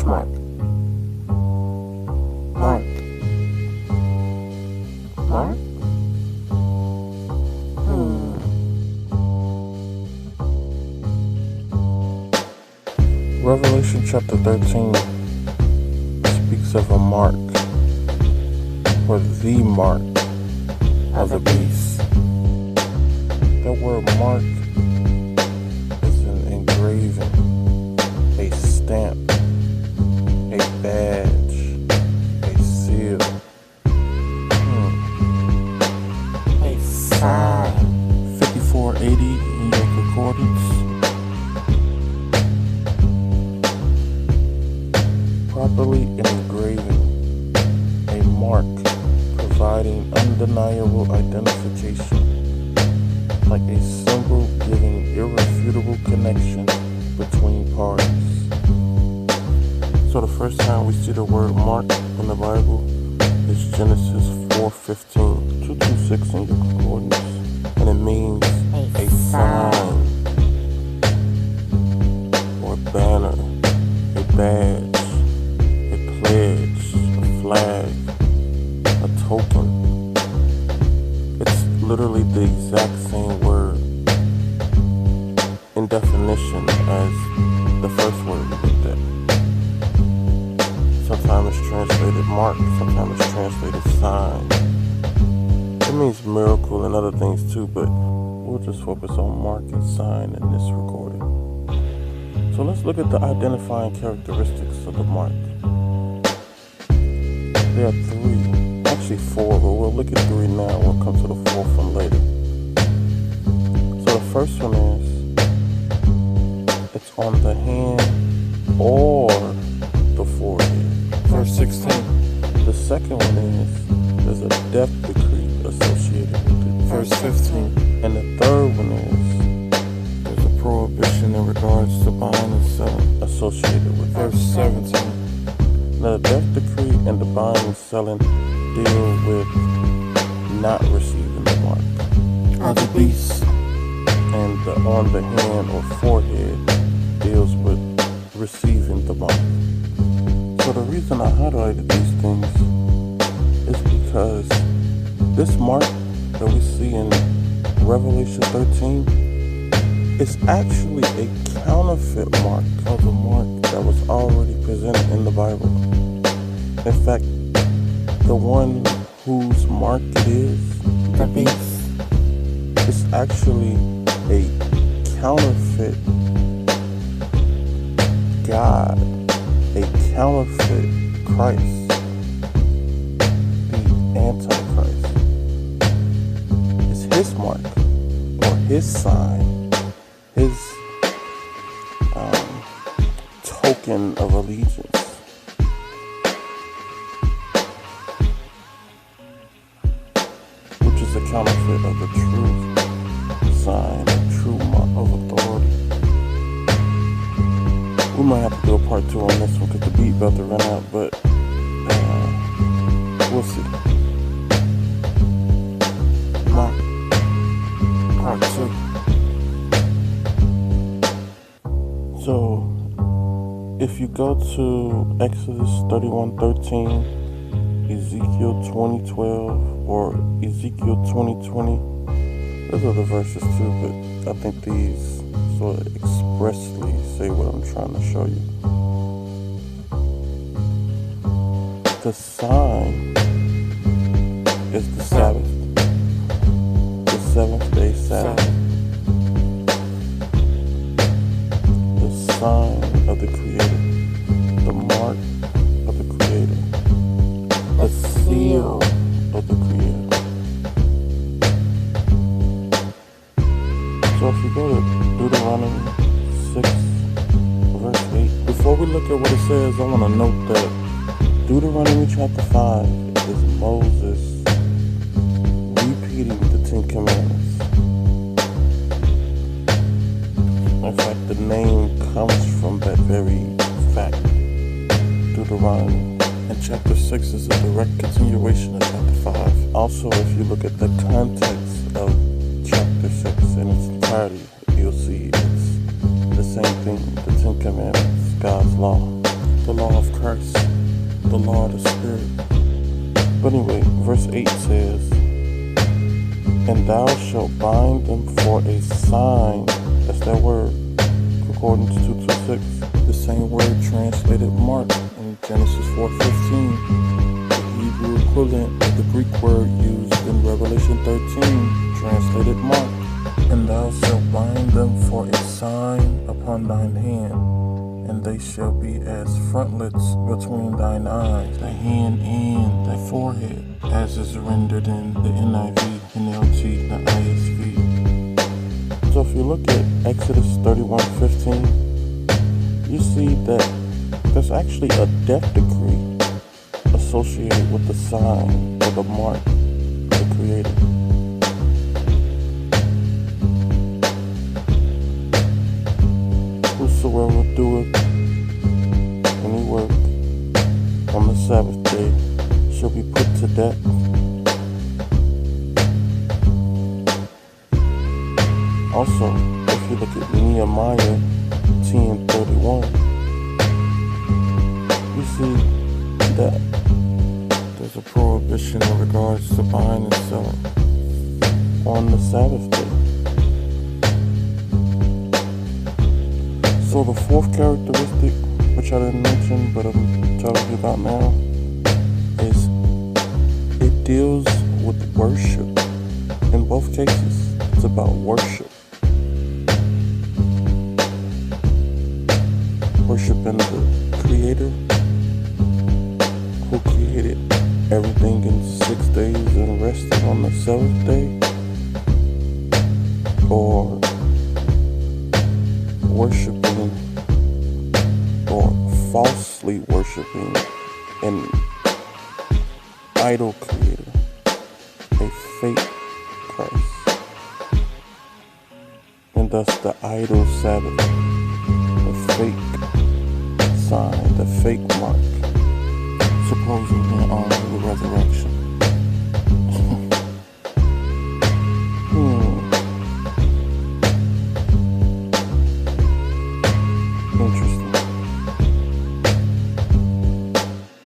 Which mark? Mark. Mark? Revelation chapter 13 speaks of a mark, or the mark of the beast. That word mark is an engraving, a stamp, a badge, a seal, a sign. 5480 in your concordance. Properly engraving, a mark providing undeniable identification, like a symbol giving irrefutable connection between parties. So the first time we see the word mark in the Bible is Genesis 4:15, 226 in your concordance, and it means a sign, or banner, a badge, pledge, a flag, a token. It's literally the exact same word in definition as the first word we looked at. Sometimes it's translated mark, sometimes it's translated sign. It means miracle and other things too, but we'll just focus on mark and sign in this recording. So let's look at the identifying characteristics of the mark. There are three, actually four, but we'll look at three now. We'll come to the fourth one later. So the first one is, it's on the hand or the forehead. Verse 16. The second one is, there's a death decree associated with it. Verse 15. And the third one is, there's a prohibition in regards to buying and selling associated with it. Verse 17. Now, the death decree and the buying and selling deal with not receiving the mark of the beast, and the on the hand or forehead deals with receiving the mark. So the reason I highlighted these things is because this mark that we see in Revelation 13 is actually a counterfeit mark of the mark that was already presented in the Bible. In fact, the one whose mark it is, the beast, is actually a counterfeit God, a counterfeit Christ, the Antichrist. It's his mark, or his sign, his token of allegiance. Which is a counterfeit of the true sign, the true mark of authority. We might have to do a part 2 on this one because the beat about to run out, but we'll see. Part 2. So, if you go to Exodus 31:13, Ezekiel 20:12, or Ezekiel 20:20, there's other verses too, but I think these sort of expressly say what I'm trying to show you. The sign is the Sabbath, the seventh day Sabbath. The sign of the Creator, the mark of the Creator, the seal of the Creator. So if you go to Deuteronomy 6, verse 8, before we look at what it says, I want to note that Deuteronomy chapter 5 is Moses repeating the Ten Commandments. In fact, the name comes from that very fact, Deuteronomy. And chapter 6 is a direct continuation of chapter 5. Also, if you look at the context of chapter 6 in its entirety, you'll see it's the same thing, the Ten Commandments, God's law. the law of Christ, the law of the Spirit. But anyway, verse 8 says, and thou shalt bind them for a sign. That's that word, according to 226. The same word translated mark in Genesis 4:15. The Hebrew equivalent of the Greek word used in Revelation 13, translated mark. And thou shalt bind them for a sign upon thine hand, and they shall be as frontlets between thine eyes, thy hand and thy forehead, as is rendered in the NIV, NLT, the ISV. So if you look at Exodus 31:15, you see that there's actually a death decree associated with the sign or the mark of the Creator. Whosoever doeth any work on the Sabbath day shall be put to death. Also, if you look at Nehemiah 10:31, you see that there's a prohibition in regards to buying and selling on the Sabbath day. So the fourth characteristic, which I didn't mention, but I'm telling you about now, is it deals with worship. In both cases, it's about worship. Worshiping the Creator, who created everything in 6 days and rested on the seventh day, or worshiping or falsely worshiping an idol creator, a fake Christ, and thus the idol Sabbath, the fake sign, the fake mark, supposedly on the resurrection.